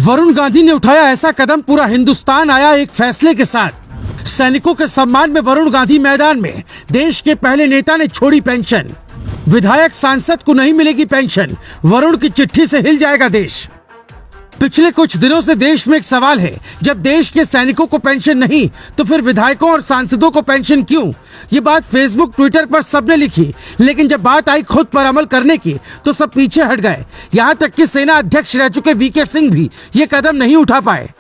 वरुण गांधी ने उठाया ऐसा कदम, पूरा हिंदुस्तान आया एक फैसले के साथ। सैनिकों के सम्मान में वरुण गांधी मैदान में। देश के पहले नेता ने छोड़ी पेंशन। विधायक सांसद को नहीं मिलेगी पेंशन, वरुण की चिट्ठी से हिल जाएगा देश। पिछले कुछ दिनों से देश में एक सवाल है, जब देश के सैनिकों को पेंशन नहीं तो फिर विधायकों और सांसदों को पेंशन क्यों? ये बात फेसबुक ट्विटर पर सबने लिखी, लेकिन जब बात आई खुद पर अमल करने की तो सब पीछे हट गए। यहाँ तक कि सेना अध्यक्ष रह चुके वीके सिंह भी ये कदम नहीं उठा पाए।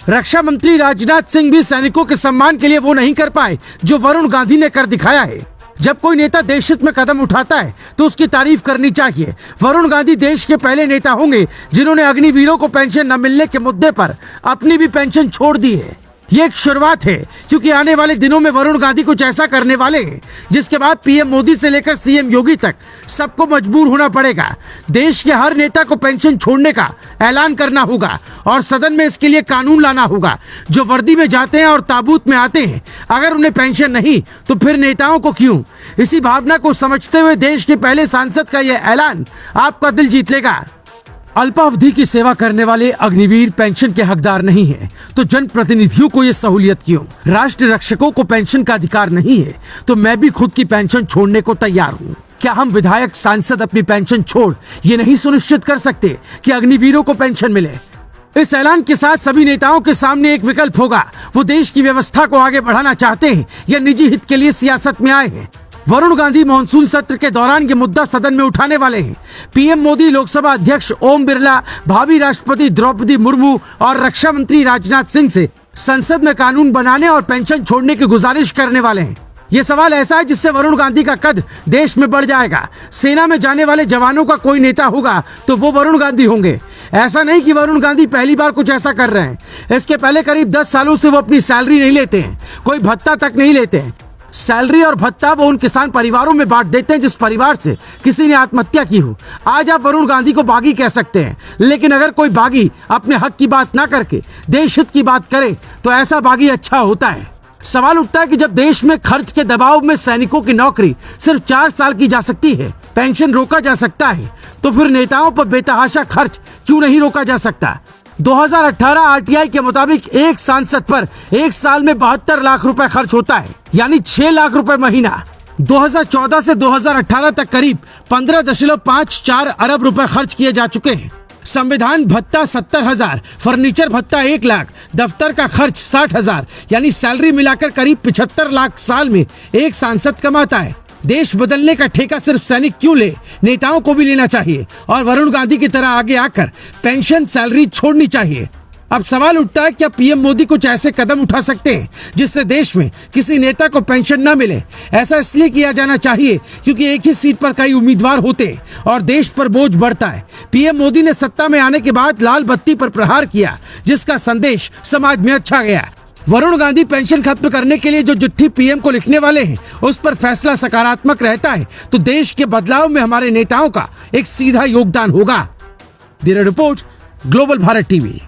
रक्षा मंत्री राजनाथ सिंह भी सैनिकों के सम्मान के लिए वो नहीं कर पाए जो वरुण गांधी ने कर दिखाया है। जब कोई नेता देश हित में कदम उठाता है तो उसकी तारीफ करनी चाहिए। वरुण गांधी देश के पहले नेता होंगे जिन्होंने अग्निवीरों को पेंशन न मिलने के मुद्दे पर अपनी भी पेंशन छोड़ दी है। ये एक शुरुआत है, क्योंकि आने वाले दिनों में वरुण गांधी कुछ ऐसा करने वाले हैं जिसके बाद पीएम मोदी से लेकर सीएम योगी तक सबको मजबूर होना पड़ेगा। देश के हर नेता को पेंशन छोड़ने का ऐलान करना होगा और सदन में इसके लिए कानून लाना होगा। जो वर्दी में जाते हैं और ताबूत में आते हैं, अगर उन्हें पेंशन नहीं तो फिर नेताओं को क्यों? इसी भावना को समझते हुए देश के पहले सांसद का यह ऐलान आपका दिल जीत लेगा। अल्पावधि की सेवा करने वाले अग्निवीर पेंशन के हकदार नहीं है तो जनप्रतिनिधियों को ये सहूलियत क्यों? राष्ट्र रक्षकों को पेंशन का अधिकार नहीं है तो मैं भी खुद की पेंशन छोड़ने को तैयार हूँ। क्या हम विधायक सांसद अपनी पेंशन छोड़ ये नहीं सुनिश्चित कर सकते कि अग्निवीरों को पेंशन मिले? इस ऐलान के साथ सभी नेताओं के सामने एक विकल्प होगा। वो देश की व्यवस्था को आगे बढ़ाना चाहते हैं या निजी हित के लिए सियासत में आए हैं। वरुण गांधी मॉनसून सत्र के दौरान ये मुद्दा सदन में उठाने वाले हैं। पीएम मोदी, लोकसभा अध्यक्ष ओम बिरला, भावी राष्ट्रपति द्रौपदी मुर्मू और रक्षा मंत्री राजनाथ सिंह से संसद में कानून बनाने और पेंशन छोड़ने की गुजारिश करने वाले हैं। ये सवाल ऐसा है जिससे वरुण गांधी का कद देश में बढ़ जाएगा। सेना में जाने वाले जवानों का कोई नेता होगा तो वो वरुण गांधी होंगे। ऐसा नहीं कि वरुण गांधी पहली बार कुछ ऐसा कर रहे हैं। इसके पहले करीब 10 सालों से वो अपनी सैलरी नहीं लेते हैं, कोई भत्ता तक नहीं लेते हैं। सैलरी और भत्ता वो उन किसान परिवारों में बांट देते हैं जिस परिवार से किसी ने आत्महत्या की हो। आज आप वरुण गांधी को बागी कह सकते हैं, लेकिन अगर कोई बागी अपने हक की बात ना करके देश हित की बात करे तो ऐसा बागी अच्छा होता है। सवाल उठता है कि जब देश में खर्च के दबाव में सैनिकों की नौकरी सिर्फ 4 साल की जा सकती है, पेंशन रोका जा सकता है, तो फिर नेताओं पर बेतहाशा खर्च क्यों नहीं रोका जा सकता? 2018 आरटीआई के मुताबिक एक सांसद पर एक साल में 72 लाख रुपए खर्च होता है, यानी 6 लाख रुपए महीना। 2014 से 2018 तक करीब 15.54 अरब रुपए खर्च किए जा चुके हैं। संविधान भत्ता 70,000, फर्नीचर भत्ता 1 लाख, दफ्तर का खर्च 60,000, यानी सैलरी मिलाकर करीब 75 लाख साल में एक सांसद कमाता है। देश बदलने का ठेका सिर्फ सैनिक क्यों ले, नेताओं को भी लेना चाहिए और वरुण गांधी की तरह आगे आकर पेंशन सैलरी छोड़नी चाहिए। अब सवाल उठता है, क्या पीएम मोदी कुछ ऐसे कदम उठा सकते हैं जिससे देश में किसी नेता को पेंशन न मिले? ऐसा इसलिए किया जाना चाहिए क्योंकि एक ही सीट पर कई उम्मीदवार होते हैं और देश पर बोझ बढ़ता है। पीएम मोदी ने सत्ता में आने के बाद लाल बत्ती पर प्रहार किया, जिसका संदेश समाज में अच्छा गया। वरुण गांधी पेंशन खत्म करने के लिए जो चिट्ठी पीएम को लिखने वाले हैं, उस पर फैसला सकारात्मक रहता है तो देश के बदलाव में हमारे नेताओं का एक सीधा योगदान होगा। Bureau report, global Bharat TV.